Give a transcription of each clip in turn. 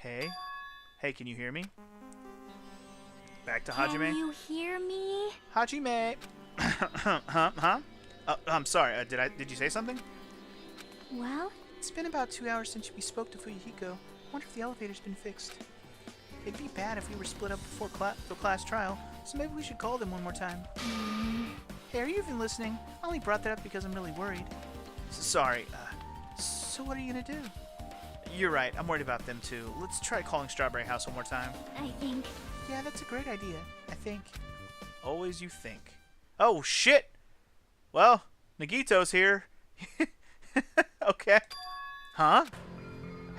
Hey? Hey, can you hear me? Back to Hajime? Can you hear me? Hajime! Huh? I'm sorry, did you say something? Well, It's been about 2 hours since we spoke to Fuyuhiko. Wonder if the elevator's been fixed. It'd be bad if we were split up before the class trial, so maybe we should call them one more time. Hey, are you even listening? I only brought that up because I'm really worried. Sorry, so what are you gonna do? You're right, I'm worried about them too. Let's try calling Strawberry House one more time. I think... Yeah, that's a great idea, I think. Always you think. Oh, shit! Well, Nagito's here. Okay. Huh?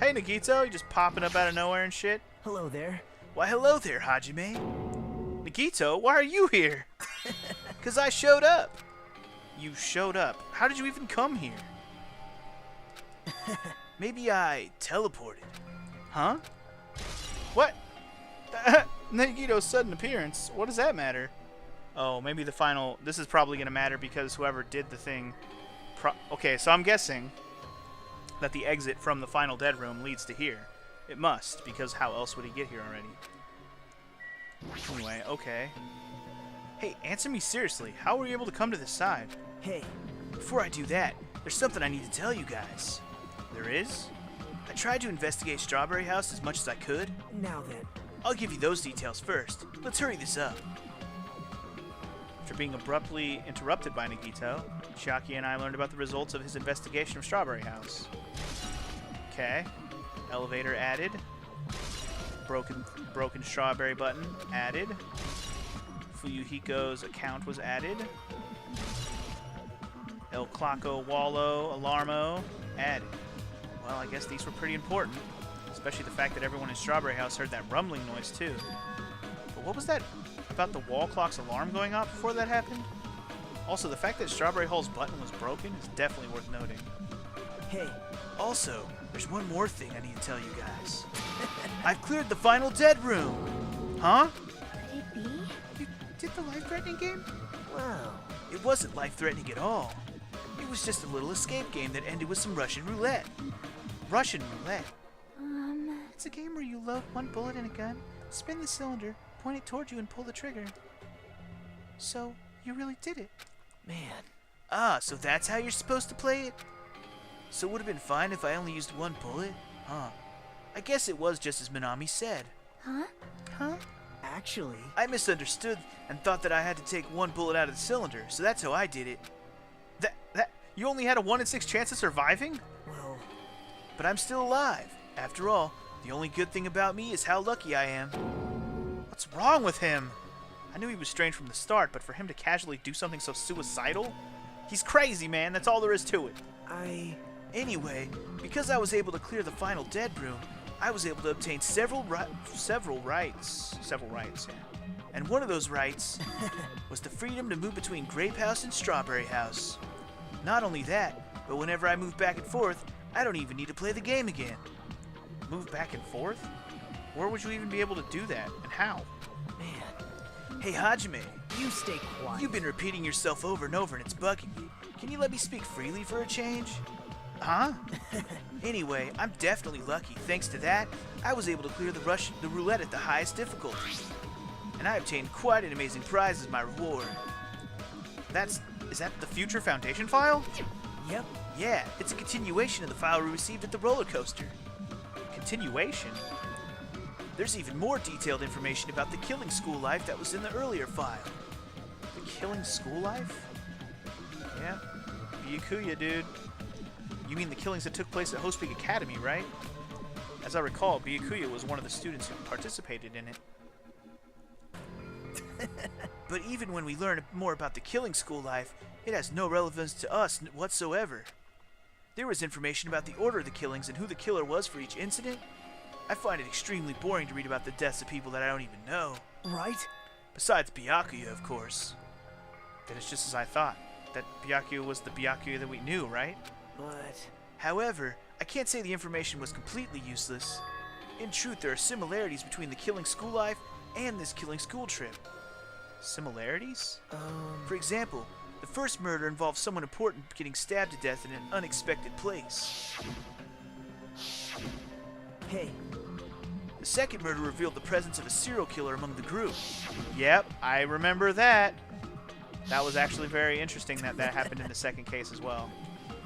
Hey, Nagito, you just popping up out of nowhere and shit? Hello there. Why, hello there, Hajime. Nagito, why are you here? 'Cause I showed up. You showed up. How did you even come here? Maybe I teleported. Huh? What? Nagito's sudden appearance. What does that matter? Oh, maybe the final... This is probably going to matter because whoever did the thing... Okay, so I'm guessing that the exit from the final dead room leads to here. It must, because how else would he get here already? Anyway, okay. Hey, answer me seriously. How were you able to come to this side? Hey, Before I do that, there's something I need to tell you guys. There is? I tried to investigate Strawberry House as much as I could. now then. I'll give you those details first. Let's hurry this up. After being abruptly interrupted by Nagito, Chiaki and I learned about the results of his investigation of Strawberry House. Okay. Elevator added. Broken strawberry button added. Fuyuhiko's account was added. El Claco Wallo Alarmo added. Well, I guess these were pretty important. Especially the fact that everyone in Strawberry House heard that rumbling noise, too. But what was that about the wall clock's alarm going off before that happened? Also, the fact that Strawberry Hall's button was broken is definitely worth noting. Hey, Also, there's one more thing I need to tell you guys. I've cleared the final dead room! Huh? Could it be? You did the life-threatening game? wow. It wasn't life-threatening at all. It was just a little escape game that ended with some Russian roulette. Russian roulette? It's a game where you load one bullet in a gun, spin the cylinder, point it toward you, and pull the trigger. So, you really did it. Man. Ah, so that's how you're supposed to play it? So it would have been fine if I only used one bullet? Huh. I guess it was just as Minami said. Huh? Huh? Actually, I misunderstood and thought that I had to take one bullet out of the cylinder, so that's how I did it. You only had a 1 in 6 chance of surviving? well, But I'm still alive. After all, the only good thing about me is how lucky I am. What's wrong with him? I knew he was strange from the start, but for him to casually do something so suicidal? He's crazy, man. That's all there is to it. Anyway, because I was able to clear the final dead room, I was able to obtain several rights. Yeah. And one of those rights was the freedom to move between Grape House and Strawberry House. Not only that, but whenever I move back and forth, I don't even need to play the game again. Move back and forth? Where would you even be able to do that, and how? man. Hey, Hajime, You stay quiet. you've been repeating yourself over and over and it's bugging me. Can you let me speak freely for a change? Huh? Anyway, I'm definitely lucky. Thanks to that, I was able to clear the roulette at the highest difficulty. And I obtained quite an amazing prize as my reward. Is that the Future Foundation file? Yep. Yeah, it's a continuation of the file we received at the roller coaster. Continuation? There's even more detailed information about the killing school life that was in the earlier file. The killing school life? Yeah, Byakuya, dude. You mean the killings that took place at Host Peak Academy, right? As I recall, Byakuya was one of the students who participated in it. But even when we learn more about the killing school life, it has no relevance to us whatsoever. There was information about the order of the killings and who the killer was for each incident. I find it extremely boring to read about the deaths of people that I don't even know. Right? Besides Byakuya, of course. Then it's just as I thought. That Byakuya was the Byakuya that we knew, right? But However, I can't say the information was completely useless. In truth, there are similarities between the killing school life and this killing school trip. Similarities? For example, the first murder involved someone important getting stabbed to death in an unexpected place. hey, The second murder revealed the presence of a serial killer among the group. Yep, I remember that. That was actually very interesting that that happened in the second case as well.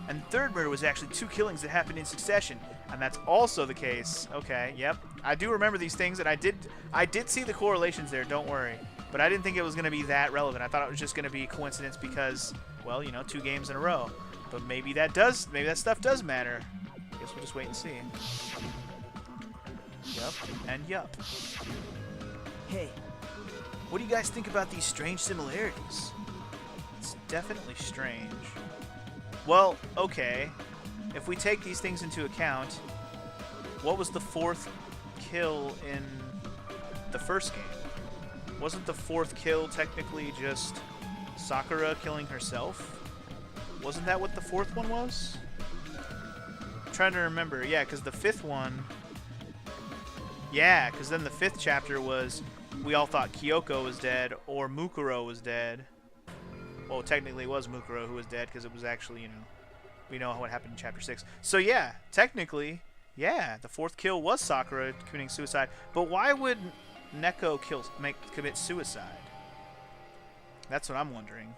And the third murder was actually 2 killings that happened in succession, and that's also the case. Okay, yep. I do remember these things, and I did see the correlations there, don't worry. But I didn't think it was going to be that relevant. I thought it was just going to be coincidence because, well, you know, 2 games in a row. But maybe that stuff does matter. Guess we'll just wait and see. Yup, and yup. Hey, What do you guys think about these strange similarities? It's definitely strange. Well, okay. If we take these things into account, what was the 4th kill in the first game? Wasn't the 4th kill technically just Sakura killing herself? Wasn't that what the 4th one was? I'm trying to remember. Yeah, because the 5th one... Yeah, because then the 5th chapter was we all thought Kyoko was dead or Mukuro was dead. Well, technically it was Mukuro who was dead because it was actually, you know, we know what happened in chapter 6. So yeah, technically, yeah, the 4th kill was Sakura committing suicide. But why would Neko commit suicide? That's what I'm wondering.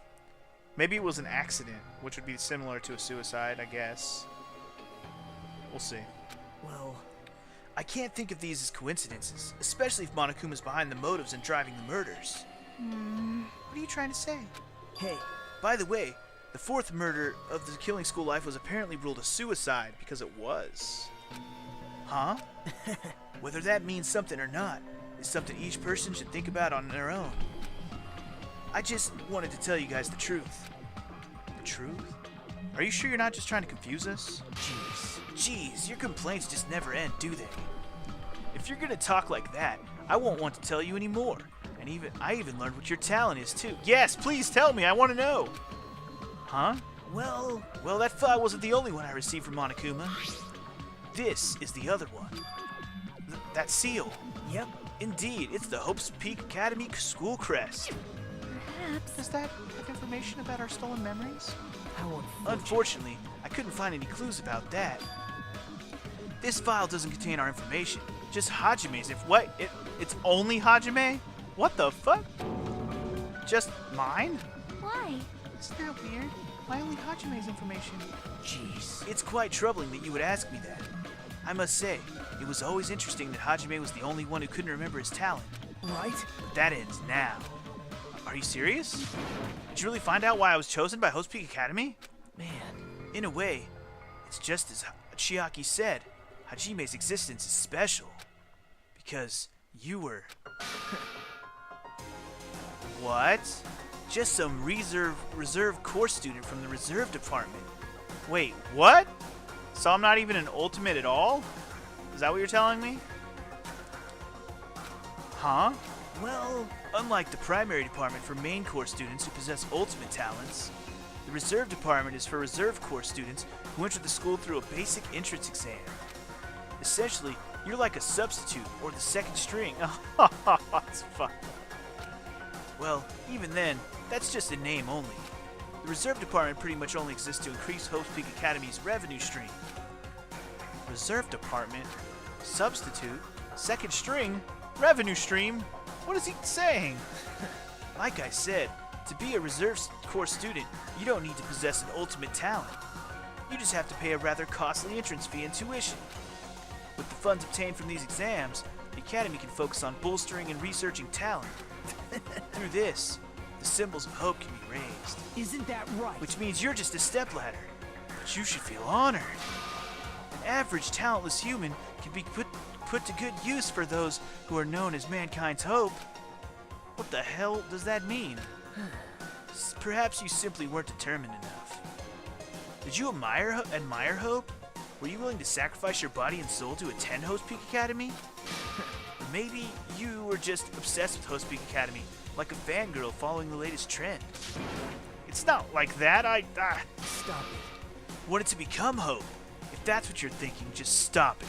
Maybe it was an accident, which would be similar to a suicide, I guess. We'll see. well, I can't think of these as coincidences, especially if Monokuma's behind the motives and driving the murders. What are you trying to say? hey, By the way, the 4th murder of the Killing School Life was apparently ruled a suicide because it was. Huh? Whether that means something or not is something each person should think about on their own. I just wanted to tell you guys the truth. The truth? Are you sure you're not just trying to confuse us? Jeez, your complaints just never end, do they? If you're gonna talk like that, I won't want to tell you anymore. And I even learned what your talent is too. Yes, please tell me, I want to know. Huh? well, Well, that file wasn't the only one I received from Monokuma. This is the other one. That seal. yep, Indeed, it's the Hope's Peak Academy school crest. Perhaps. Does that have information about our stolen memories? how unfortunate. Unfortunately, I couldn't find any clues about that. This file doesn't contain our information, just Hajime's. It's only Hajime? What the fuck? Just mine? Why? Isn't that weird? Why only Hajime's information? Jeez. It's quite troubling that you would ask me that. I must say, it was always interesting that Hajime was the only one who couldn't remember his talent. Right? But that ends now. Are you serious? Did you really find out why I was chosen by Host Peak Academy? Man, In a way, it's just as Chiaki said. Hajime's existence is special. Because you were... What? Just some reserve course student from the reserve department. Wait, what? So I'm not even an ultimate at all? Is that what you're telling me? Huh? well, Unlike the primary department for main course students who possess ultimate talents, the reserve department is for reserve course students who enter the school through a basic entrance exam. Essentially, you're like a substitute or the second string. That's fun. Well, even then, that's just a name only. The reserve department pretty much only exists to increase Hope's Peak Academy's revenue stream. Reserve department, substitute, second string, revenue stream. What is he saying? Like I said, to be a reserve course student, you don't need to possess an ultimate talent. You just have to pay a rather costly entrance fee and tuition. With the funds obtained from these exams, the Academy can focus on bolstering and researching talent. Through this, the symbols of hope can be raised. isn't that right? Which means you're just a stepladder. But you should feel honored. An average talentless human can be put to good use for those who are known as mankind's hope. What the hell does that mean? Perhaps you simply weren't determined enough. Did you admire Hope? Were you willing to sacrifice your body and soul to attend Host Peak Academy? Maybe you were just obsessed with Host Peak Academy, like a fangirl following the latest trend. It's not like that. Stop it. Wanted to become Hope. If that's what you're thinking, just stop it.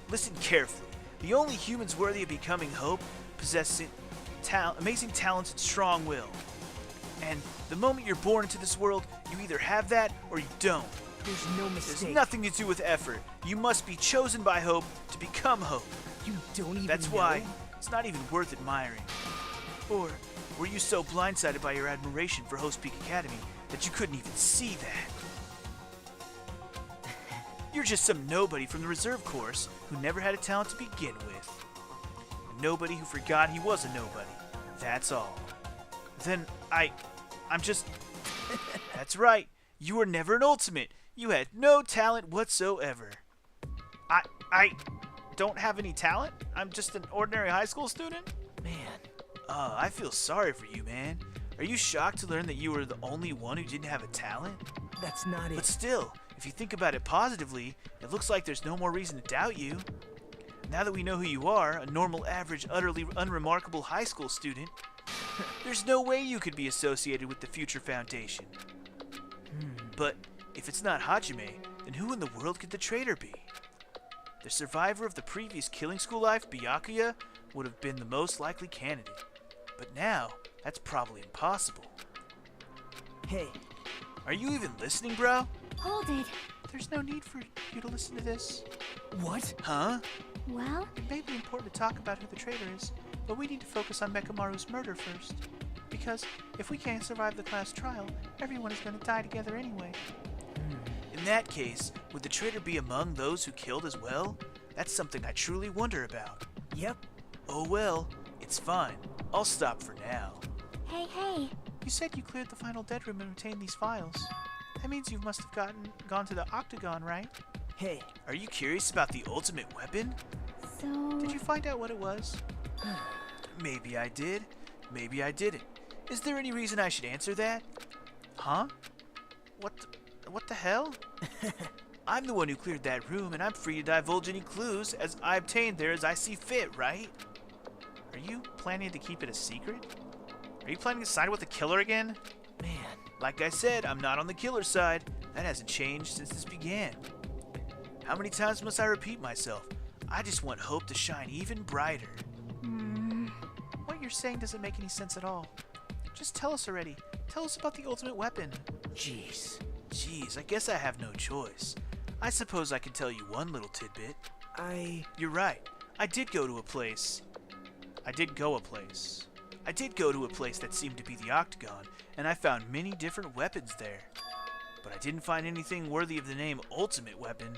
Listen carefully. The only humans worthy of becoming Hope possess amazing talents and strong will. And the moment you're born into this world, you either have that or you don't. There's no There's mistake. nothing to do with effort. You must be chosen by Hope to become Hope. You don't even That's know? why it's not even worth admiring. Or were you so blindsided by your admiration for Host Peak Academy that you couldn't even see that? You're just some nobody from the reserve course who never had a talent to begin with. A nobody who forgot he was a nobody. That's all. Then I'm just... That's right. You were never an ultimate. You had no talent whatsoever. I don't have any talent? I'm just an ordinary high school student? Man. I feel sorry for you, man. Are you shocked to learn that you were the only one who didn't have a talent? That's not But it. still, if you think about it positively, it looks like there's no more reason to doubt you. Now that we know who you are, a normal, average, utterly unremarkable high school student, there's no way you could be associated with the future foundation. But if it's not Hajime, then who in the world could the traitor be? The survivor of the previous killing school life, Byakuya, would have been the most likely candidate. But now, that's probably impossible. Hey, Are you even listening, bro? Hold it. There's no need for you to listen to this. what? Huh? Well, It may be important to talk about who the traitor is, but we need to focus on Mekamaru's murder first. Because if we can't survive the class trial, everyone is going to die together anyway. In that case, would the traitor be among those who killed as well? That's something I truly wonder about. Yep. Oh well, it's fine. I'll stop for now. hey. You said you cleared the final dead room and retained these files. That means you must have gone to the Octagon, right? Hey, Are you curious about the ultimate weapon? So... Did you find out what it was? Maybe I did. Maybe I didn't. Is there any reason I should answer that? Huh? What the hell? I'm the one who cleared that room, and I'm free to divulge any clues as I obtained there as I see fit, right? Are you planning to keep it a secret? Are you planning to side with the killer again? man. Like I said, I'm not on the killer's side. That hasn't changed since this began. How many times must I repeat myself? I just want hope to shine even brighter. What you're saying doesn't make any sense at all. Just tell us already. Tell us about the ultimate weapon. Jeez. Jeez, I guess I have no choice. I suppose I can tell you one little tidbit. You're right. I did go to a place that seemed to be the Octagon, and I found many different weapons there. But I didn't find anything worthy of the name Ultimate Weapon.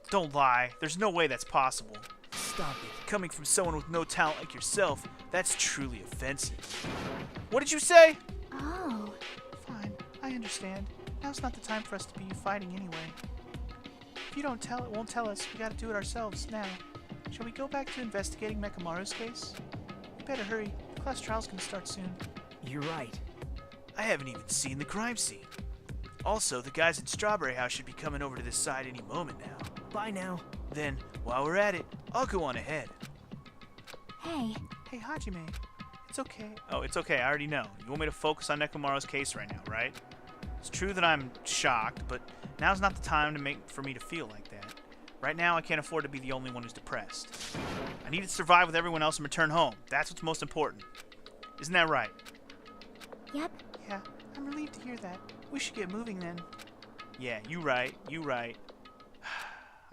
Don't lie. There's no way that's possible. Stop it. Coming from someone with no talent like yourself, that's truly offensive. What did you say? Oh. Fine, I understand. Now's not the time for us to be fighting anyway. If you don't tell, it won't tell us. We gotta do it ourselves now. Shall we go back to investigating Mekamaru's case? We better hurry. The class trial's gonna start soon. You're right. I haven't even seen the crime scene. Also, the guys in Strawberry House should be coming over to this side any moment now. Bye now. Then, while we're at it, I'll go on ahead. Hey. Hey, Hajime. It's okay. Oh, it's okay. I already know. You want me to focus on Nekomaru's case right now, right? It's true that I'm shocked, but now's not the time for me to feel like that. Right now, I can't afford to be the only one who's depressed. I need to survive with everyone else and return home. That's what's most important. Isn't that right? Yep. Yeah, I'm relieved to hear that. We should get moving then. Yeah, you right.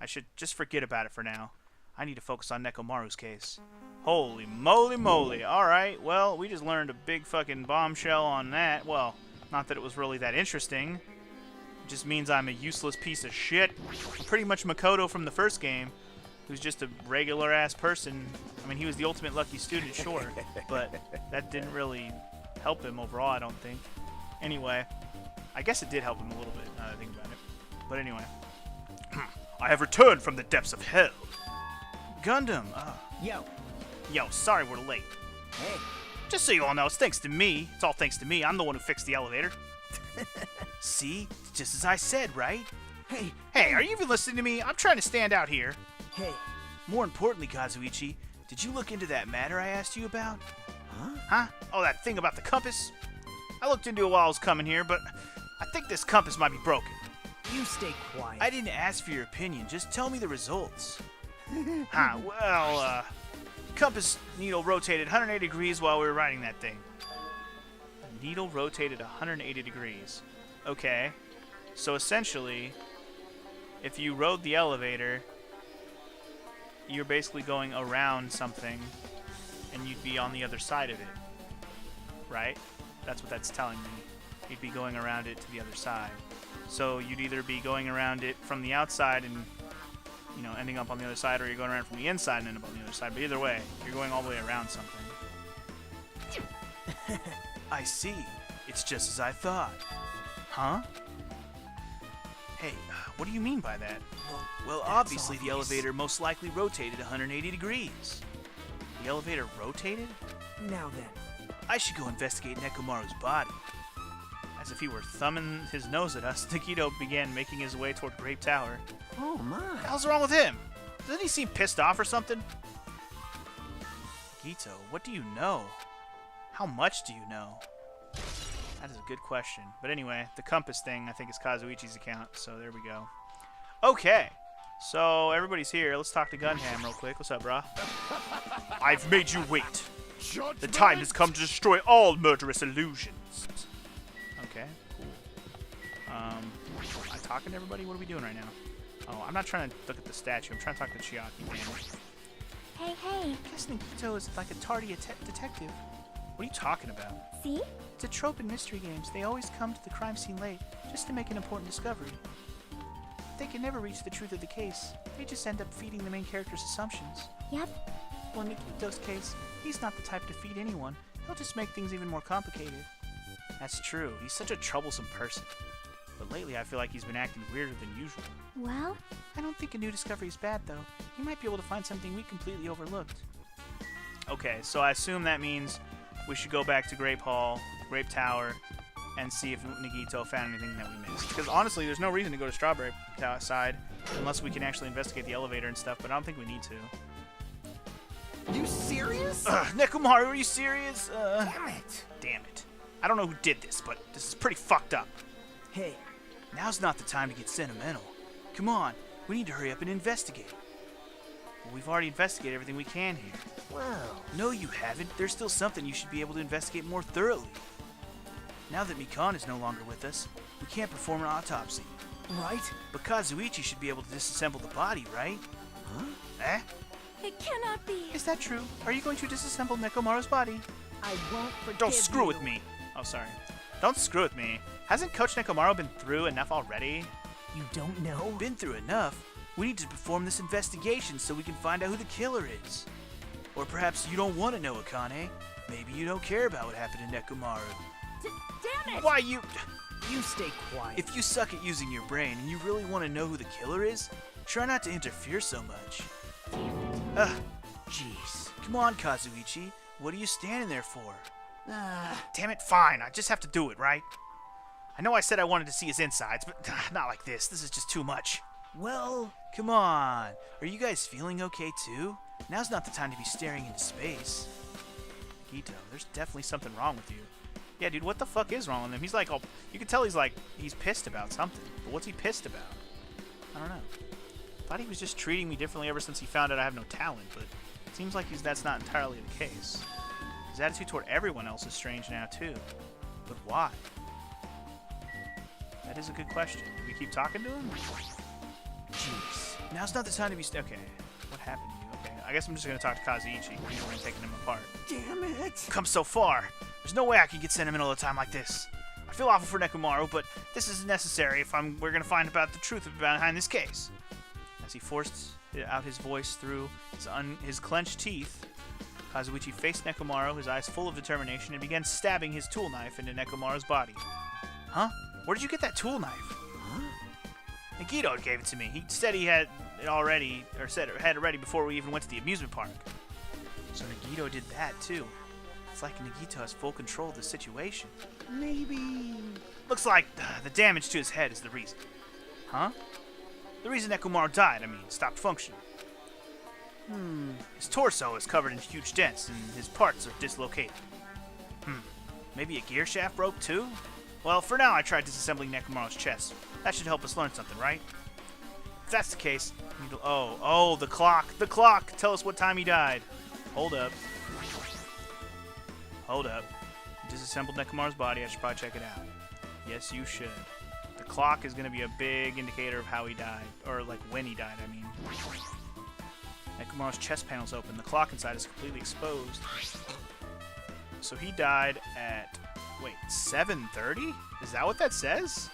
I should just forget about it for now. I need to focus on Nekomaru's case. Holy moly. Alright, well, we just learned a big fucking bombshell on that. Well, not that it was really that interesting. It just means I'm a useless piece of shit. Pretty much Makoto from the first game, who's just a regular-ass person. I mean, he was the ultimate lucky student, sure, but that didn't really help him overall, I don't think. Anyway, I guess it did help him a little bit, now that I think about it. But anyway. I have returned from the depths of hell. Gundam, Yo, sorry we're late. Hey. Just so you all know, it's thanks to me. It's all thanks to me. I'm the one who fixed the elevator. See? Just as I said, right? Hey. Hey, are you even listening to me? I'm trying to stand out here. Hey. More importantly, Kazuichi, did you look into that matter I asked you about? Huh? Huh? Oh, that thing about the compass? I looked into it while I was coming here, but I think this compass might be broken. You stay quiet. I didn't ask for your opinion, just tell me the results. Huh, well, compass needle rotated 180 degrees while we were riding that thing. The needle rotated 180 degrees. Okay. So essentially, if you rode the elevator you're basically going around something, and you'd be on the other side of it, right? That's what that's telling me. You'd be going around it to the other side. So you'd either be going around it from the outside and, you know, ending up on the other side, or you're going around from the inside and ending up on the other side. But either way, you're going all the way around something. I see. It's just as I thought. Huh? Hey, what do you mean by that? Well, obviously the elevator most likely rotated 180 degrees. The elevator rotated? Now then. I should go investigate Nekomaru's body. As if he were thumbing his nose at us, Nagito began making his way toward Grape Tower. Oh my. What the hell's wrong with him? Doesn't he seem pissed off or something? Nagito, what do you know? How much do you know? That is a good question. But anyway, the compass thing, I think, is Kazuichi's account, so there we go. Okay, so everybody's here. Let's talk to Gunham real quick. What's up, brah? I've made you wait. The time has come to destroy all murderous illusions. Okay, cool. Am I talking to everybody? What are we doing right now? Oh, I'm not trying to look at the statue. I'm trying to talk to Chiaki, damn it. Hey, hey. I guess Nagito is like a tardy detective. What are you talking about? See? It's a trope in mystery games. They always come to the crime scene late, just to make an important discovery. They can never reach the truth of the case. They just end up feeding the main character's assumptions. Yep. Well, in Nagito's case, he's not the type to feed anyone. He'll just make things even more complicated. That's true. He's such a troublesome person. But lately, I feel like he's been acting weirder than usual. Well? I don't think a new discovery is bad, though. He might be able to find something we completely overlooked. Okay, so I assume that means we should go back to Grape Tower, and see if Nagito found anything that we missed. Because honestly, there's no reason to go to Strawberry side unless we can actually investigate the elevator and stuff, but I don't think we need to. You serious? Nekomaru, are you serious? Damn it. Damn it. I don't know who did this, but this is pretty fucked up. Hey. Now's not the time to get sentimental. Come on, we need to hurry up and investigate. Well, we've already investigated everything we can here. Well. No, you haven't. There's still something you should be able to investigate more thoroughly. Now that Mikan is no longer with us, we can't perform an autopsy. Right? But Kazuichi should be able to disassemble the body, right? Huh? Eh? It cannot be. Is that true? Are you going to disassemble Nekomaru's body? I won't forgive Don't screw you. with me. Oh, sorry. Don't screw with me. Hasn't Coach Nekomaru been through enough already? You don't know? Been through enough? We need to perform this investigation so we can find out who the killer is. Or perhaps you don't want to know, Akane. Maybe you don't care about what happened to Nekomaru. Damn it! Why you... You stay quiet. If you suck at using your brain and you really want to know who the killer is, try not to interfere so much. Ugh. Jeez. Come on, Kazuichi. What are you standing there for? Ah. Damn it, fine. I just have to do it, right? I know I said I wanted to see his insides, but not like this. This is just too much. Well. Come on. Are you guys feeling okay, too? Now's not the time to be staring into space. Nagito, there's definitely something wrong with you. Yeah, dude, what the fuck is wrong with him? He's like, oh, you can tell he's pissed about something. But what's he pissed about? I don't know. Thought he was just treating me differently ever since he found out I have no talent, but it seems like that's not entirely the case. His attitude toward everyone else is strange now, too. But why? That is a good question. Do we keep talking to him? Jeez. Now's not the time to be... Okay. What happened to you? Okay. I guess I'm just going to talk to Kazuichi. We're taking him apart. Damn it. Come so far. There's no way I can get sentimental at a time like this. I feel awful for Nekomaru, but this is necessary if we're going to find about the truth behind this case. As he forced out his voice through his clenched teeth, Kazuichi faced Nekomaru, his eyes full of determination, and began stabbing his tool knife into Nekomaru's body. Huh? Where did you get that tool knife? Huh? Nagito gave it to me. He said he had it already, or said it had it ready before we even went to the amusement park. So Nagito did that too. It's like Nagito has full control of the situation. Maybe. Looks like the damage to his head is the reason. Huh? The reason Nekomaru died, stopped functioning. His torso is covered in huge dents, and his parts are dislocated. Maybe a gear shaft broke too? Well, for now I tried disassembling Nekomaru's chest. That should help us learn something, right? If that's the case, oh, the clock! The clock! Tell us what time he died. Hold up. Hold up. Disassembled Nekomaru's body, I should probably check it out. Yes, you should. The clock is going to be a big indicator of how he died. Or, like, when he died, I mean. Nekomaru's chest panel's open. The clock inside is completely exposed. So he died at, wait, 7:30? Is that what that says?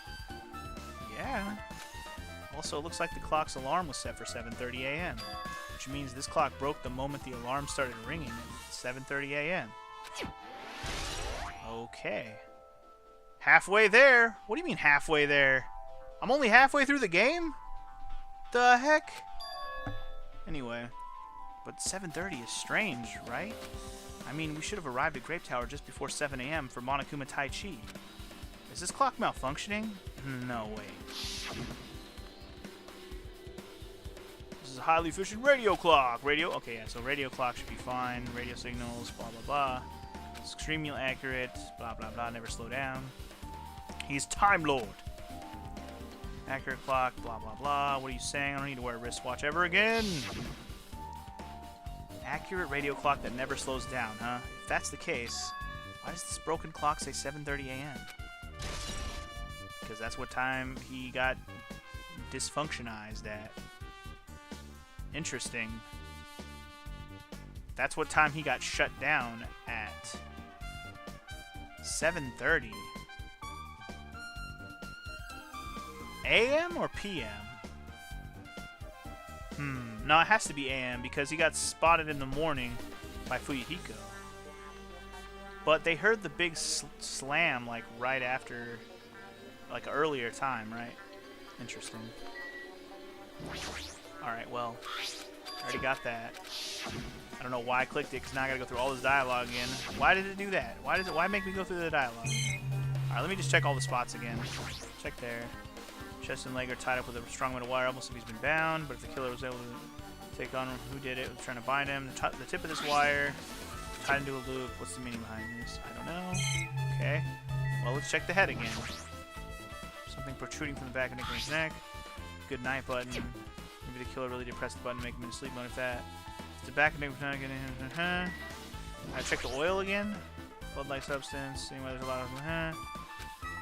Yeah. Also, it looks like the clock's alarm was set for 7:30 a.m., which means this clock broke the moment the alarm started ringing at 7:30 a.m. Okay. Halfway there? What do you mean halfway there? I'm only halfway through the game? The heck? Anyway, but 7:30 is strange, right? I mean, we should have arrived at Grape Tower just before 7 a.m. for Monokuma Tai Chi. Is this clock malfunctioning? No way. This is a highly efficient radio clock. Radio? Okay, yeah, so radio clock should be fine. Radio signals, blah, blah, blah. Extremely accurate, blah, blah, blah, never slow down. He's Time Lord. Accurate clock, blah, blah, blah. What are you saying? I don't need to wear a wristwatch ever again. Accurate radio clock that never slows down, huh? If that's the case, why does this broken clock say 7:30 a.m.? Because that's what time he got dysfunctionized at. Interesting. That's what time he got shut down at. 7:30. AM or PM? No, it has to be AM because he got spotted in the morning by Fuyuhiko. But they heard the big slam like right after, like earlier time, right? Interesting. Alright, well, I already got that. I don't know why I clicked it because now I gotta go through all this dialogue again. Why did it do that? Why make me go through the dialogue? Alright, let me just check all the spots again. Check there. Chest and leg are tied up with a strong metal wire, almost like he's been bound, but if the killer was able to take on who did it, was trying to bind him. The tip of this wire tied into a loop. What's the meaning behind this? I don't know. Okay. Well, let's check the head again. Something protruding from the back of Nick's neck. Good night button. Maybe the killer really did press the button to make him in sleep mode if that. It's the back of Nick's neck. I check the oil again. Blood-like substance. Seeing why there's a lot of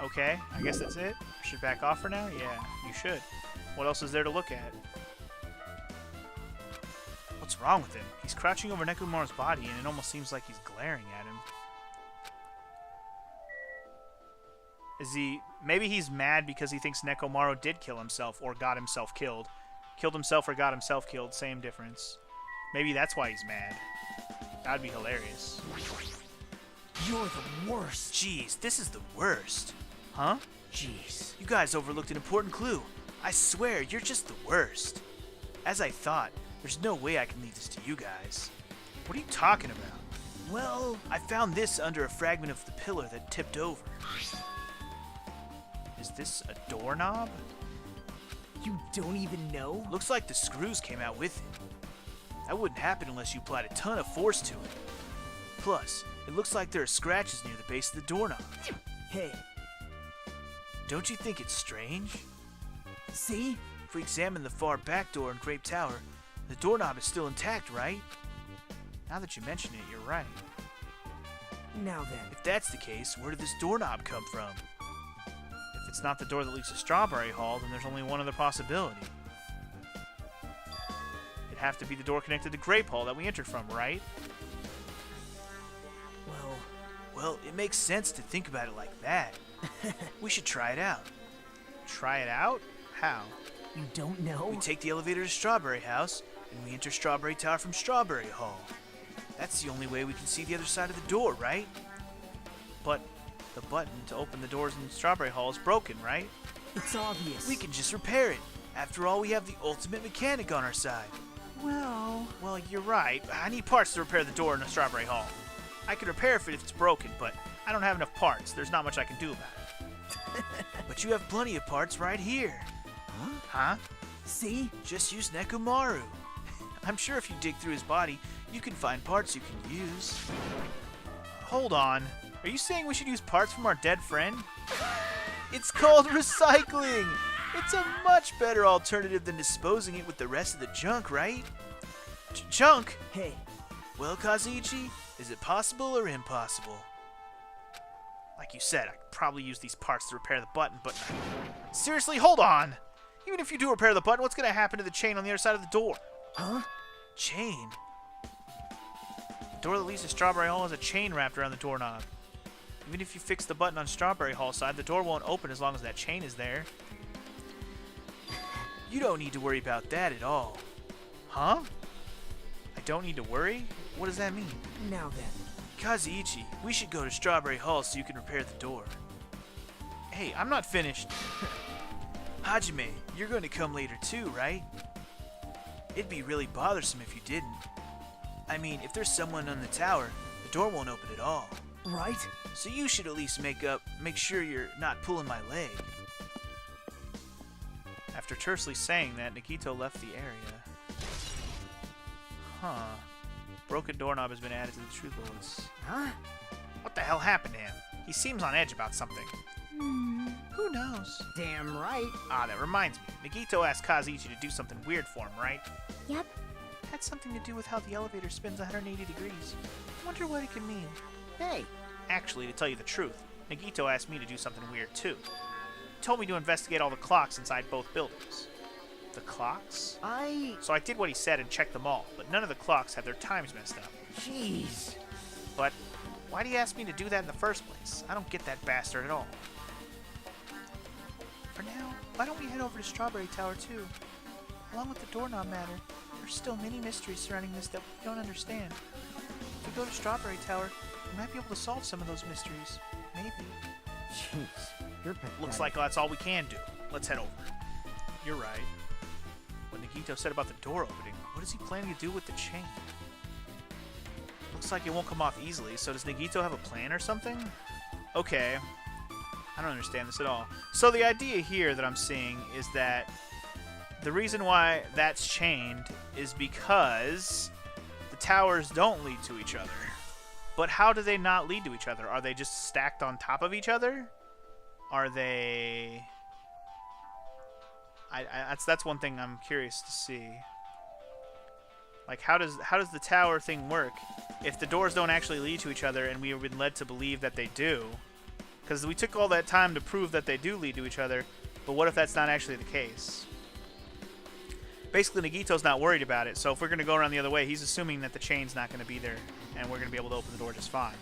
okay, I guess that's it. I should back off for now? Yeah, you should. What else is there to look at? What's wrong with him? He's crouching over Nekomaru's body, and it almost seems like he's glaring at him. Is he... Maybe he's mad because he thinks Nekomaru did kill himself, or got himself killed. Killed himself or got himself killed, same difference. Maybe that's why he's mad. That'd be hilarious. You're the worst. Jeez, this is the worst. Huh? Jeez. You guys overlooked an important clue. I swear, you're just the worst. As I thought, there's no way I can leave this to you guys. What are you talking about? Well, I found this under a fragment of the pillar that tipped over. Is this a doorknob? you don't even know? Looks like the screws came out with it. That wouldn't happen unless you applied a ton of force to it. Plus, it looks like there are scratches near the base of the doorknob. Hey, Don't you think it's strange? see? If we examine the far back door in Grape Tower, the doorknob is still intact, right? Now that you mention it, you're right. Now then. If that's the case, where did this doorknob come from? If it's not the door that leads to Strawberry Hall, then there's only one other possibility. It'd have to be the door connected to Grape Hall that we entered from, right? Well, it makes sense to think about it like that. We should try it out. Try it out? How? You don't know? We take the elevator to Strawberry House, and we enter Strawberry Tower from Strawberry Hall. That's the only way we can see the other side of the door, right? But the button to open the doors in Strawberry Hall is broken, right? It's obvious. We can just repair it. After all, we have the ultimate mechanic on our side. Well, you're right. I need parts to repair the door in the Strawberry Hall. I can repair it if it's broken, but I don't have enough parts. There's not much I can do about it. But you have plenty of parts right here. Huh? See? Just use Nekomaru. I'm sure if you dig through his body, you can find parts you can use. Hold on. Are you saying we should use parts from our dead friend? It's called recycling! It's a much better alternative than disposing it with the rest of the junk, right? Junk? Hey, Well, Kazuichi, is it possible or impossible? Like you said, I could probably use these parts to repair the button, but... Seriously, hold on! Even if you do repair the button, what's going to happen to the chain on the other side of the door? huh? Chain? The door that leads to Strawberry Hall has a chain wrapped around the doorknob. Even if you fix the button on Strawberry Hall side, the door won't open as long as that chain is there. You don't need to worry about that at all. Huh? I don't need to worry? What does that mean? Now then. Kazuichi, we should go to Strawberry Hall so you can repair the door. Hey, I'm not finished. Hajime, you're going to come later too, right? It'd be really bothersome if you didn't. I mean, if there's someone on the tower, the door won't open at all. Right? So you should at least make sure you're not pulling my leg. After tersely saying that, Nagito left the area. Huh. Broken doorknob has been added to the truth list. Huh? What the hell happened to him? He seems on edge about something. Who knows? Damn right. Ah, that reminds me. Nagito asked Kazuichi to do something weird for him, right? Yep. Had something to do with how the elevator spins 180 degrees. Wonder what it could mean. Hey. Actually, to tell you the truth, Nagito asked me to do something weird too. He told me to investigate all the clocks inside both buildings. The clocks? So I did what he said and checked them all, but none of the clocks had their times messed up. Jeez. But why do you ask me to do that in the first place? I don't get that bastard at all. For now, why don't we head over to Strawberry Tower too? Along with the doorknob matter, there's still many mysteries surrounding this that we don't understand. If we go to Strawberry Tower, we might be able to solve some of those mysteries. Maybe. Jeez. You're pathetic. Looks like that's all we can do. Let's head over. You're right. What Nagito said about the door opening, what is he planning to do with the chain? Looks like it won't come off easily, so does Nagito have a plan or something? Okay. I don't understand this at all. So the idea here that I'm seeing is that the reason why that's chained is because the towers don't lead to each other. But how do they not lead to each other? Are they just stacked on top of each other? Are they... that's one thing I'm curious to see. Like, how does the tower thing work if the doors don't actually lead to each other and we have been led to believe that they do? Because we took all that time to prove that they do lead to each other, but what if that's not actually the case? Basically, Nagito's not worried about it, so if we're going to go around the other way, he's assuming that the chain's not going to be there, and we're going to be able to open the door just fine.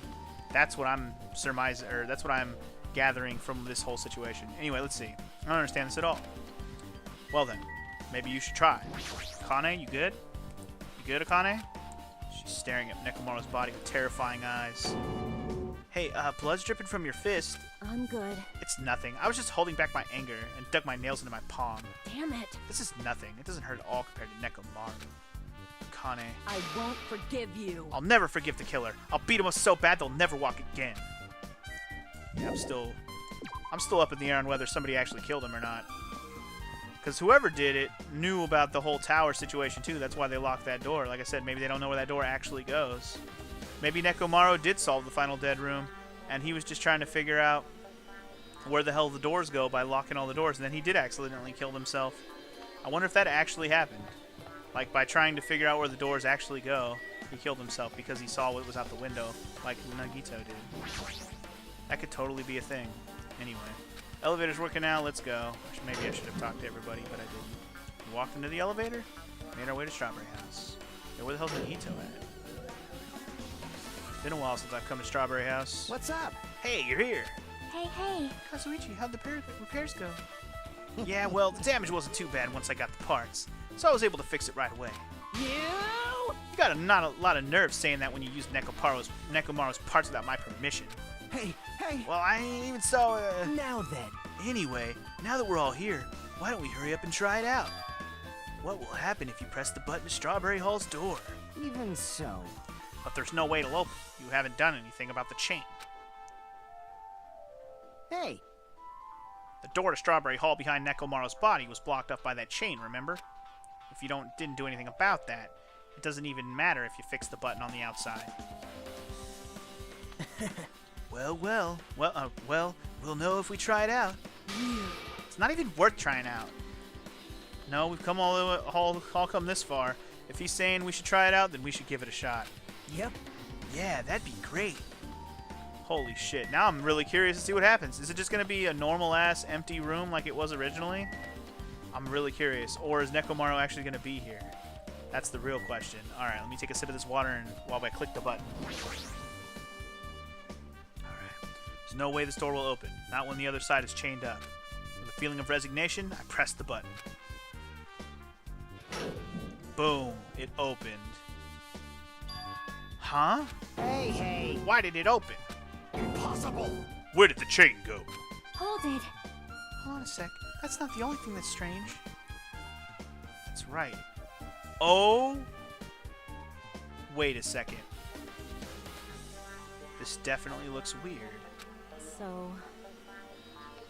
That's what I'm surmising, or that's what I'm gathering from this whole situation. Anyway, let's see. I don't understand this at all. Well then, maybe you should try. Akane, you good? You good, Akane? She's staring at Nekomaru's body with terrifying eyes. Hey, blood's dripping from your fist. I'm good. It's nothing. I was just holding back my anger and dug my nails into my palm. Damn it. This is nothing. It doesn't hurt at all compared to Nekomaru. Akane. I won't forgive you. I'll never forgive the killer. I'll beat him up so bad they'll never walk again. Yeah, I'm still up in the air on whether somebody actually killed him or not. Because whoever did it knew about the whole tower situation too. That's why they locked that door. Like I said, maybe they don't know where that door actually goes. Maybe Nekomaru did solve the final dead room, and he was just trying to figure out where the hell the doors go by locking all the doors, and then he did accidentally kill himself. I wonder if that actually happened. Like, by trying to figure out where the doors actually go, he killed himself because he saw what was out the window, like Nagito did. That could totally be a thing. Anyway. Elevator's working now, let's go. Maybe I should have talked to everybody, but I didn't. We walked into the elevator, made our way to Strawberry House. Yeah, where the hell's Nagito at? Been a while since I've come to Strawberry House. What's up? Hey, you're here! Hey. Kazuichi, how'd the repairs go? Yeah, well, the damage wasn't too bad once I got the parts, so I was able to fix it right away. You got not a lot of nerve saying that when you used Nekomaru's parts without my permission. Hey. Well, I ain't even so, Now then. Anyway, now that we're all here, why don't we hurry up and try it out? What will happen if you press the button to Strawberry Hall's door? Even so. But there's no way it'll open. You haven't done anything about the chain. Hey. The door to Strawberry Hall behind Nekomaru's body was blocked up by that chain, remember? If you didn't do anything about that, it doesn't even matter if you fix the button on the outside. Well, we'll know if we try it out. It's not even worth trying out. No, we've come all come this far. If he's saying we should try it out, then we should give it a shot. Yep. Yeah, that'd be great. Holy shit. Now I'm really curious to see what happens. Is it just going to be a normal-ass empty room like it was originally? I'm really curious. Or is Nekomaru actually going to be here? That's the real question. Alright, let me take a sip of this water and while I click the button. Alright. There's no way this door will open. Not when the other side is chained up. With a feeling of resignation, I press the button. Boom. It opened. Huh? Hey! Why did it open? Impossible! Where did the chain go? Hold it. Hold on a sec. That's not the only thing that's strange. That's right. Oh! Wait a second. This definitely looks weird. So,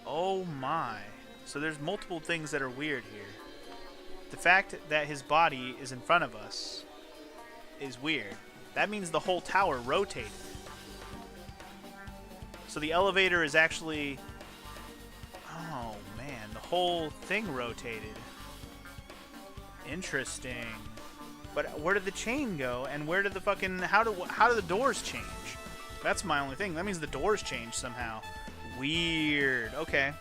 Oh my. So there's multiple things that are weird here. The fact that his body is in front of us is weird. That means the whole tower rotated. So the elevator is actually... Oh man, the whole thing rotated. Interesting. But where did the chain go? And where did the fucking... How do the doors change? That's my only thing. That means the doors changed somehow. Weird. Okay.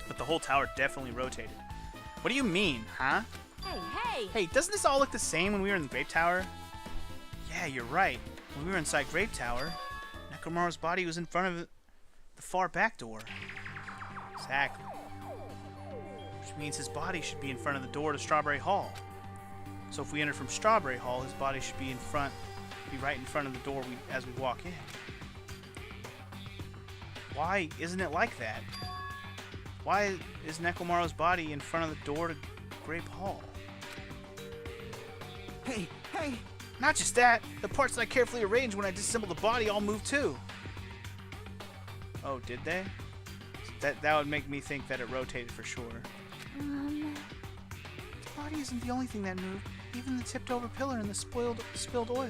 But the whole tower definitely rotated. What do you mean, huh? hey! Hey, doesn't this all look the same when we were in the Grape Tower? Yeah, you're right. When we were inside Grape Tower, Nekomaru's body was in front of the far back door. Exactly. Which means his body should be in front of the door to Strawberry Hall. So if we enter from Strawberry Hall, his body should be right in front of the door as we walk in. Why isn't it like that? Why is Nekomaru's body in front of the door to Grape Hall? Hey! Not just that, the parts that I carefully arranged when I disassembled the body all moved too. Oh, did they? That would make me think that it rotated for sure. The body isn't the only thing that moved. Even the tipped over pillar and the spilled oil.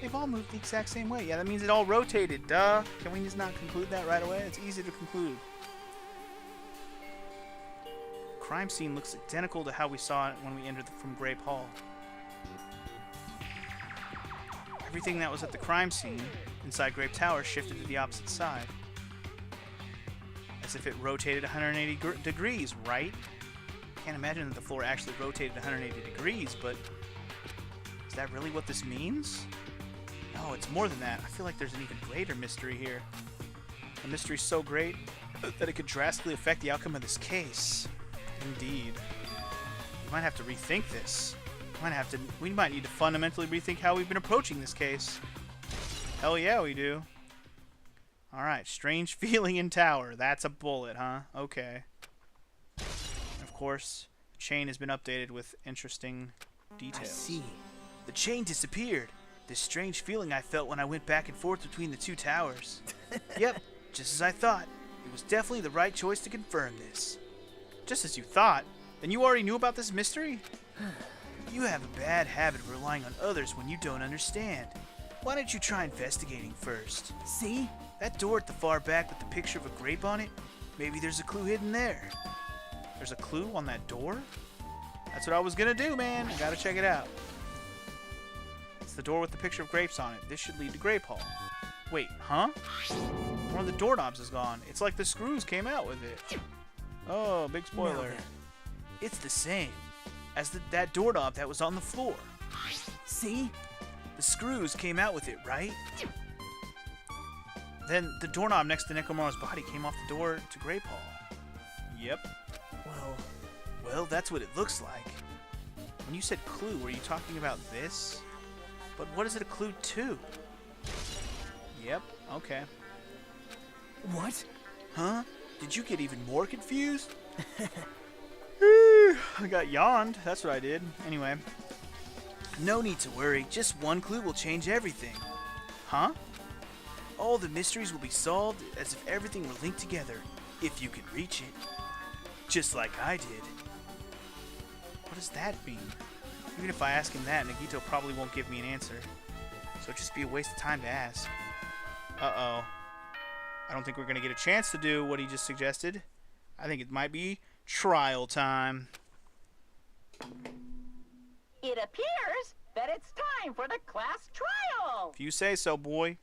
They've all moved the exact same way. Yeah, that means it all rotated, duh. Can we just not conclude that right away? It's easy to conclude. Crime scene looks identical to how we saw it when we entered from Grape Hall. Everything that was at the crime scene inside Grape Tower shifted to the opposite side. As if it rotated 180 degrees, right? Can't imagine that the floor actually rotated 180 degrees, but is that really what this means? No, it's more than that. I feel like there's an even greater mystery here. A mystery so great that it could drastically affect the outcome of this case. Indeed. We might have to rethink this. We might need to fundamentally rethink how we've been approaching this case. Hell yeah, we do. Alright, strange feeling in tower. That's a bullet, huh? Okay. Of course, the chain has been updated with interesting details. I see. The chain disappeared. This strange feeling I felt when I went back and forth between the two towers. Yep, just as I thought. It was definitely the right choice to confirm this. Just as you thought? Then you already knew about this mystery? You have a bad habit of relying on others when you don't understand. Why don't you try investigating first? See? That door at the far back with the picture of a grape on it? Maybe there's a clue hidden there. There's a clue on that door? That's what I was gonna do, man. I gotta check it out. It's the door with the picture of grapes on it. This should lead to Grape Hall. Wait, huh? One of the doorknobs is gone. It's like the screws came out with it. Oh, big spoiler. It's the same as that doorknob that was on the floor. See? The screws came out with it, right? Then the doorknob next to Nekomaru's body came off the door to Grape Hall. Yep. Well, that's what it looks like. When you said clue, were you talking about this? But what is it a clue to? Yep, okay. What? Huh? Did you get even more confused? I got yawned. That's what I did. Anyway. No need to worry. Just one clue will change everything. Huh? All the mysteries will be solved as if everything were linked together, if you can reach it. Just like I did. What does that mean? Even if I ask him that, Nagito probably won't give me an answer. So it'd just be a waste of time to ask. Uh-oh. I don't think we're going to get a chance to do what he just suggested. I think it might be trial time. It appears that it's time for the class trial. If you say so, boy.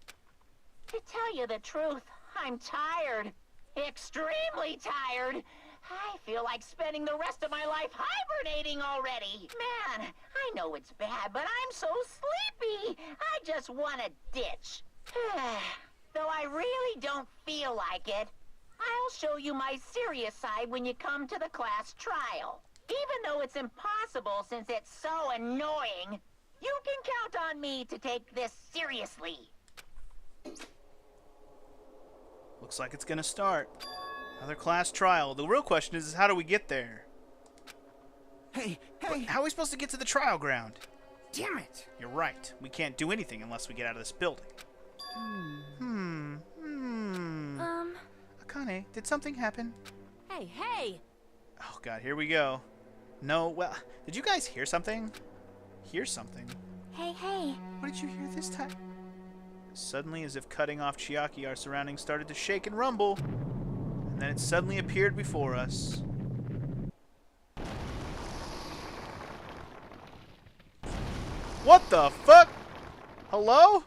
To tell you the truth, I'm tired. Extremely tired. I feel like spending the rest of my life hibernating already. Man, I know it's bad, but I'm so sleepy. I just want to ditch. Though I really don't feel like it. I'll show you my serious side when you come to the class trial. Even though it's impossible since it's so annoying, you can count on me to take this seriously. Looks like it's gonna start. Another class trial. The real question is how do we get there? Hey, But hey! how are we supposed to get to the trial ground? Damn it! You're right. We can't do anything unless we get out of this building. Akane, did something happen? Hey, hey! Oh god, here we go. No, well, did you guys hear something? Hear something? Hey, hey! What did you hear this time? Suddenly, as if cutting off Chiaki, our surroundings started to shake and rumble. And then it suddenly appeared before us. What the fuck? Hello?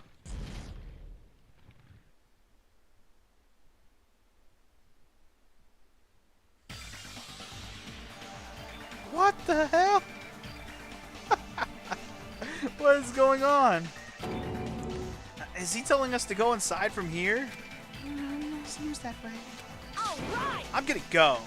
What the hell? What is going on? Is he telling us to go inside from here? Seems that way. All right! I'm gonna go.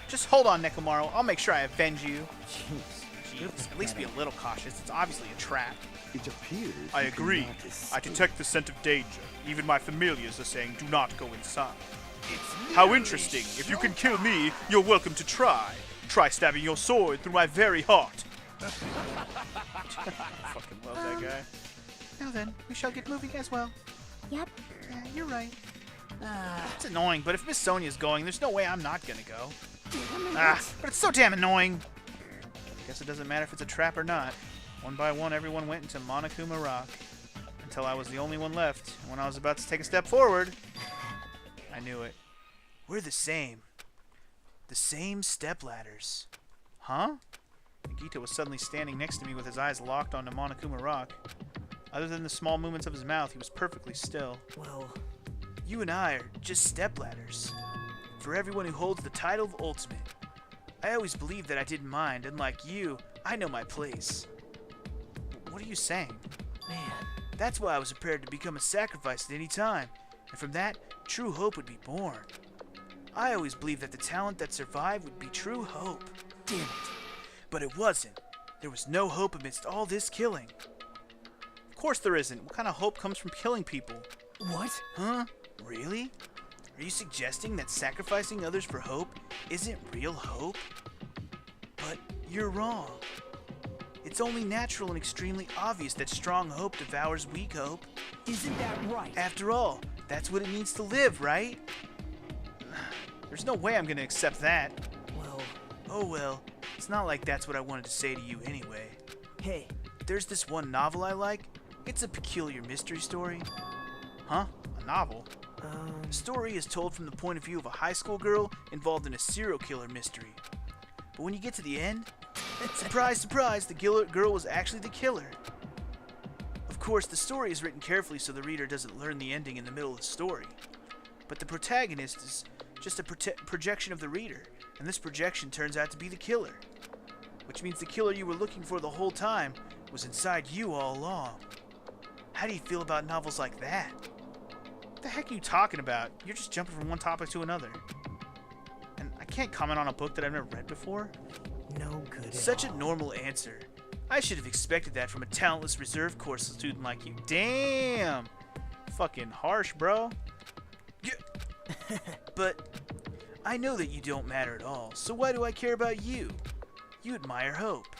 Just hold on, Nekomaru. I'll make sure I avenge you. Jeez. Jeez, at least be a little cautious. It's obviously a trap. It appears I you agree. cannot I escape. detect the scent of danger. Even my familiars are saying, do not go inside. How interesting. If you can kill me, you're welcome to try. Try stabbing your sword through my very heart. I fucking love that guy. Now then, we shall get moving as well. Yep. Yeah, you're right. It's annoying, but if Miss Sonia's going, there's no way I'm not gonna go. But it's so damn annoying. Guess it doesn't matter if it's a trap or not. One by one, everyone went into Monokuma Rock. Until I was the only one left. And when I was about to take a step forward, I knew it. We're the same. The same stepladders. Huh? Nagito was suddenly standing next to me with his eyes locked onto Monokuma Rock. Other than the small movements of his mouth, he was perfectly still. Well, You and I are just stepladders. For everyone who holds the title of Ultimate. I always believed that I didn't mind, and like you, I know my place. What are you saying? man. That's why I was prepared to become a sacrifice at any time, and from that, true hope would be born. I always believed that the talent that survived would be true hope. Damn it. But it wasn't. There was no hope amidst all this killing. Of course there isn't. What kind of hope comes from killing people? What? Huh? Really? Are you suggesting that sacrificing others for hope isn't real hope? But you're wrong. It's only natural and extremely obvious that strong hope devours weak hope. Isn't that right? After all, that's what it needs to live, right? There's no way I'm gonna accept that. Well, Oh well, it's not like that's what I wanted to say to you anyway. hey. There's this one novel I like. It's a peculiar mystery story. Huh? A novel? The story is told from the point of view of a high school girl involved in a serial killer mystery. But when you get to the end, surprise, surprise, the girl was actually the killer. Of course, the story is written carefully so the reader doesn't learn the ending in the middle of the story. But the protagonist is just a projection of the reader, and this projection turns out to be the killer. Which means the killer you were looking for the whole time was inside you all along. How do you feel about novels like that? What the heck are you talking about? You're just jumping from one topic to another. And I can't comment on a book that I've never read before. No good at Such a all. normal answer. I should have expected that from a talentless reserve course student like you. Damn! Fucking harsh, bro. Yeah. But I know that you don't matter at all, so why do I care about you? You admire hope.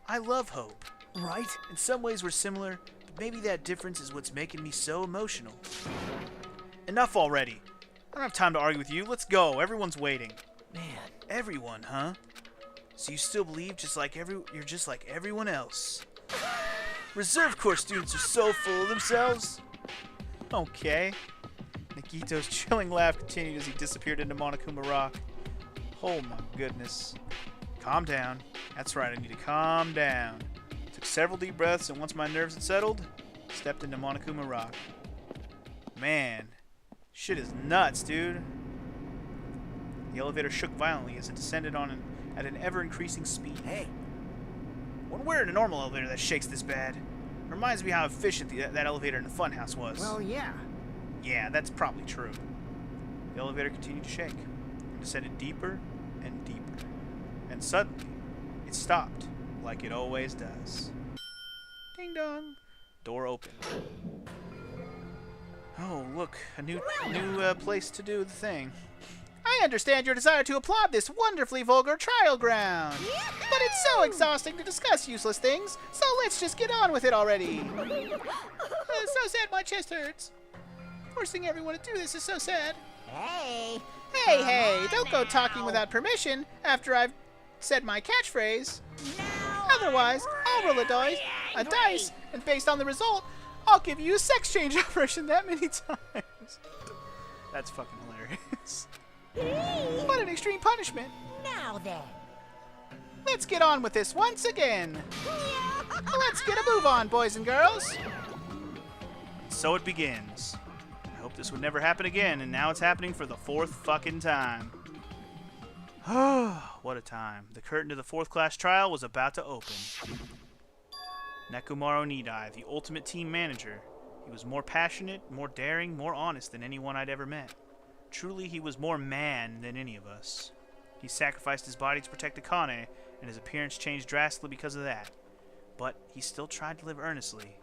I love hope. Right? In some ways we're similar, but maybe that difference is what's making me so emotional. Enough already. I don't have time to argue with you. Let's go. Everyone's waiting. Man. Everyone, huh? So you still believe you're just like everyone else. Reserve Corps students are so full of themselves. Okay. Nikito's chilling laugh continued as he disappeared into Monokuma Rock. Oh my goodness. Calm down. That's right, I need to calm down. Took several deep breaths, and once my nerves had settled, stepped into Monokuma Rock. Man, shit is nuts, dude. The elevator shook violently as it descended at an ever-increasing speed. Hey, When we're in a normal elevator that shakes this bad, it reminds me how efficient that elevator in the funhouse was. well, yeah. Yeah, that's probably true. The elevator continued to shake and descended deeper and deeper. And suddenly, it stopped, like it always does. Ding dong. Door opened. Oh, look, a new place to do the thing. I understand your desire to applaud this wonderfully vulgar trial ground. But it's so exhausting to discuss useless things, so let's just get on with it already. So sad my chest hurts. Forcing everyone to do this is so sad. Hey. Hey, don't go talking without permission after I've said my catchphrase. Otherwise, I'll roll a dice, and based on the result, I'll give you a sex change operation that many times. That's fucking hilarious. What an extreme punishment. Now then. Let's get on with this once again. Let's get a move on, boys and girls. So it begins. I hope this would never happen again, and now it's happening for the 4th fucking time. What a time. The curtain to the 4th class trial was about to open. Nekomaru Nidai, the ultimate team manager. He was more passionate, more daring, more honest than anyone I'd ever met. Truly, he was more man than any of us. He sacrificed his body to protect Akane, and his appearance changed drastically because of that. But he still tried to live earnestly.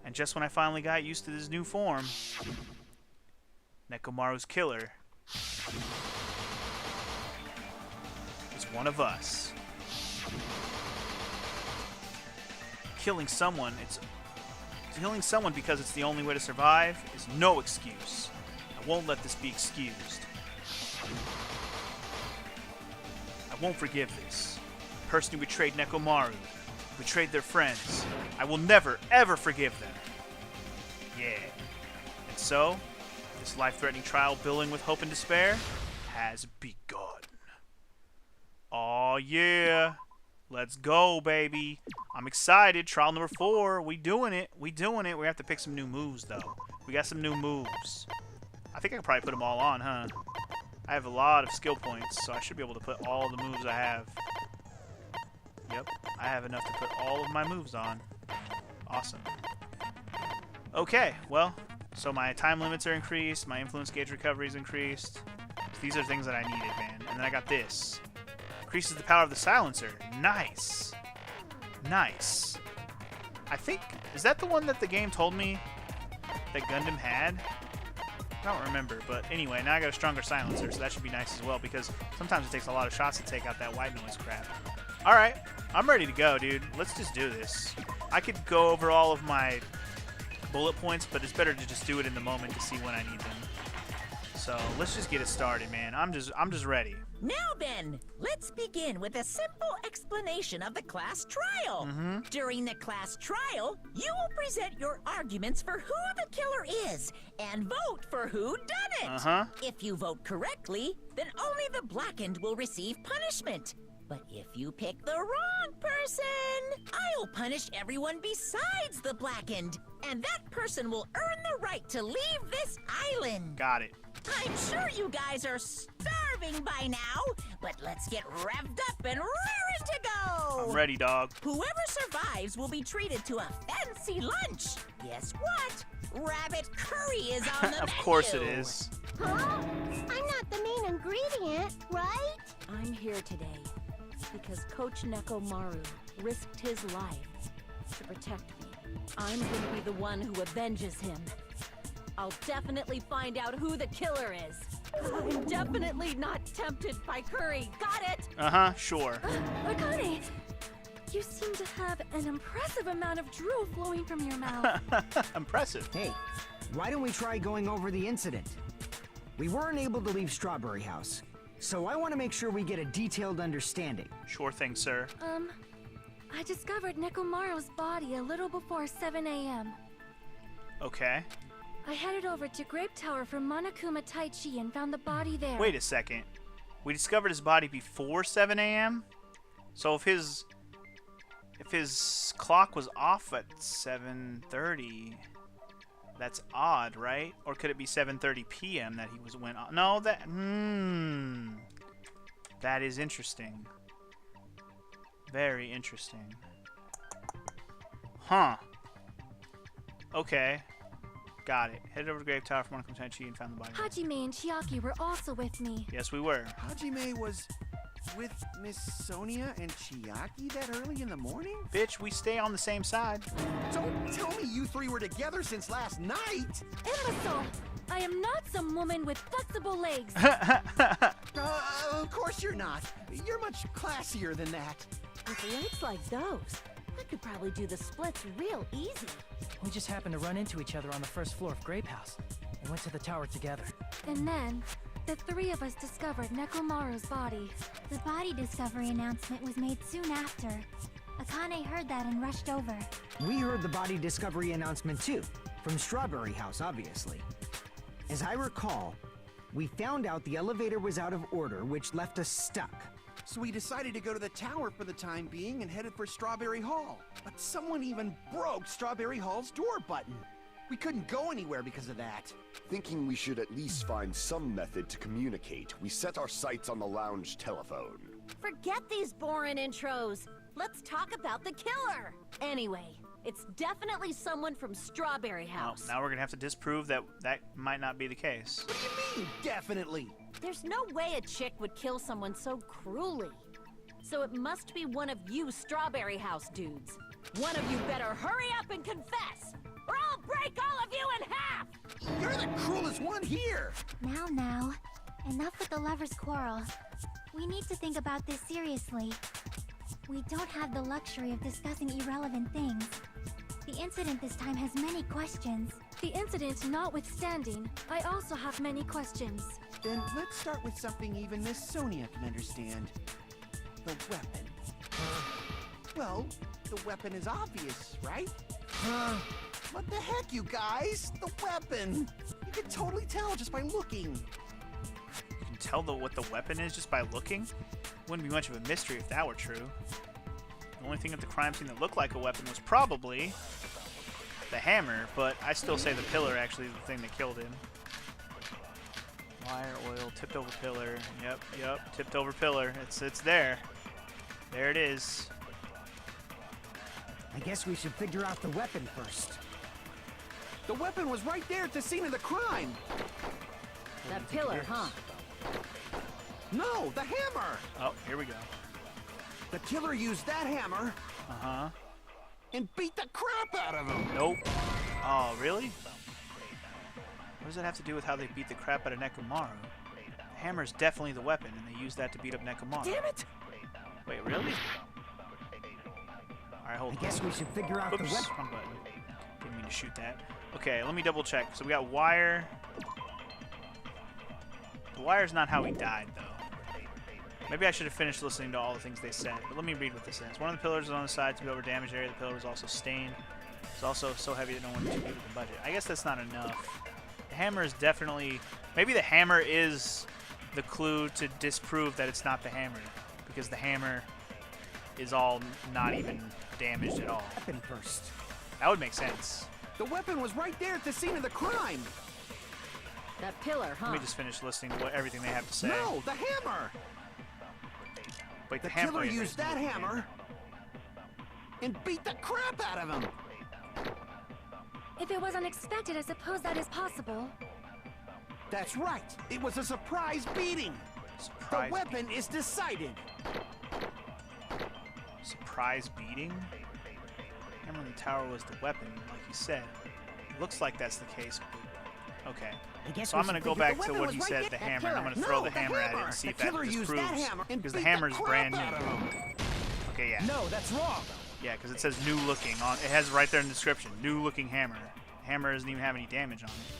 And just when I finally got used to his new form, Nekomaru's killer is one of us. Killing someone because it's the only way to survive is no excuse. I won't let this be excused. I won't forgive this. The person who betrayed Nekomaru, betrayed their friends. I will never, ever forgive them. Yeah. And so, this life-threatening trial billing with hope and despair has begun. Aw, yeah. Let's go, baby. I'm excited. Trial number 4. We doing it. We have to pick some new moves, though. We got some new moves. I think I could probably put them all on, huh? I have a lot of skill points, so I should be able to put all the moves I have. Yep, I have enough to put all of my moves on. Awesome. Okay, well, so my time limits are increased, my influence gauge recovery is increased. So these are things that I needed, man. And then I got this. Increases the power of the silencer. Nice. Nice. I think, is that the one that the game told me that Gundam had? I don't remember, but anyway, now I got a stronger silencer, so that should be nice as well, because sometimes it takes a lot of shots to take out that white noise crap. Alright, I'm ready to go, dude. Let's just do this. I could go over all of my bullet points, but it's better to just do it in the moment to see when I need them. So, let's just get it started, man. I'm just ready. Now then, let's begin with a simple explanation of the class trial. During the class trial, you will present your arguments for who the killer is and vote for who done it. If you vote correctly, then only the blackened will receive punishment. But if you pick the wrong person, I'll punish everyone besides the blackened, and that person will earn the right to leave this island. Got it. I'm sure you guys are starving by now, but let's get revved up and raring to go! I'm ready, dog. Whoever survives will be treated to a fancy lunch. Guess what? Rabbit curry is on the Of course it is. Huh? I'm not the main ingredient, right? I'm here today because Coach Nekomaru risked his life to protect me. I'm gonna be the one who avenges him. I'll definitely find out who the killer is. I'm definitely not tempted by curry. Got it? Sure. Akane, you seem to have an impressive amount of drool flowing from your mouth. Impressive. Hey, why don't we try going over the incident? We weren't able to leave Strawberry House, so I want to make sure we get a detailed understanding. Sure thing, sir. I discovered Nekomaru's body a little before 7 a.m. Okay. I headed over to Grape Tower from Monokuma Taichi and found the body there. Wait a second. We discovered his body before 7 a.m.? So if his clock was off at 7:30, that's odd, right? Or could it be 7:30 p.m. that he went on? No, that That is interesting. Very interesting. Huh. Okay. Got it. Headed over to Grave Tower for Monaco Tenchi and found the body. Hajime and Chiaki were also with me. Yes, we were. Hajime was with Miss Sonia and Chiaki that early in the morning? Bitch, we stay on the same side. Don't tell me you three were together since last night! Imbecile! I am not some woman with flexible legs. Of course you're not. You're much classier than that. With legs like those, I could probably do the splits real easy. We just happened to run into each other on the first floor of Grape House and went to the tower together. And then, the three of us discovered Nekomaru's body. The body discovery announcement was made soon after. Akane heard that and rushed over. We heard the body discovery announcement too, from Strawberry House, obviously. As I recall, we found out the elevator was out of order, which left us stuck. So we decided to go to the tower for the time being and headed for Strawberry Hall. But someone even broke Strawberry Hall's door button. We couldn't go anywhere because of that. Thinking we should at least find some method to communicate, we set our sights on the lounge telephone. Forget these boring intros. Let's talk about the killer. Anyway, it's definitely someone from Strawberry Well, House. now we're gonna have to disprove that that might not be the case. What do you mean, definitely? There's no way a chick would kill someone so cruelly. So it must be one of you Strawberry House dudes. One of you better hurry up and confess, or I'll break all of you in half! You're the cruelest one here! Now, enough with the lovers' quarrel. We need to think about this seriously. We don't have the luxury of discussing irrelevant things. The incident this time has many questions. The incident notwithstanding, I also have many questions. Then let's start with something even Miss Sonia can understand. The weapon. Well, the weapon is obvious, right? What the heck, you guys? The weapon! You can totally tell just by looking. You can tell what the weapon is just by looking? Wouldn't be much of a mystery if that were true. The only thing at the crime scene that looked like a weapon was probably the hammer, but I still say the pillar actually is the thing that killed him. Wire, oil, tipped over pillar. Yep, tipped over pillar. It's there. There it is. I guess we should figure out the weapon first. The weapon was right there at the scene of the crime. That pillar, huh? No, the hammer! Oh, here we go. The killer used that hammer Uh-huh. and beat the crap out of him. Nope. Oh, really? What does that have to do with how they beat the crap out of Nekomaru? The hammer's definitely the weapon, and they used that to beat up Nekomaru. Damn it! Wait, really? Alright, hold I on. guess we should figure out the Oops, weapon. wrong button. Didn't mean to shoot that. Okay, let me double check. So we got wire. The wire's not how he died, though. Maybe I should have finished listening to all the things they said, but let me read what this says. One of the pillars was on the side to be over damaged area. The pillar was also stained. It's also so heavy that no one should be with the budget. I guess that's not enough. The hammer is definitely... Maybe the hammer is the clue to disprove that it's not the hammer, because the hammer is all not even damaged at all. Weapon first. That would make sense. The weapon was right there at the scene of the crime. That pillar, huh? Let me just finish listening to everything they have to say. No, the hammer! Wait, The hammer killer is used that hammer and beat the crap out of him. If it was unexpected, I suppose that is possible. That's right. It was a surprise beating. Surprise The weapon is decided. Surprise beating? Hammer in the tower was the weapon, like you said. It looks like that's the case, but okay. I guess So we I'm gonna should go figure- back The to weapon what was he right said, there. the That hammer, and I'm killer. gonna throw No, the the hammer at it hammer. and see The if that killer used that disproves, hammer and because the beat the hammer's crap brand out of new. him. Okay, yeah. No, that's wrong. Yeah, because it says new looking on. It has right there in the description, new looking hammer. Hammer doesn't even have any damage on it.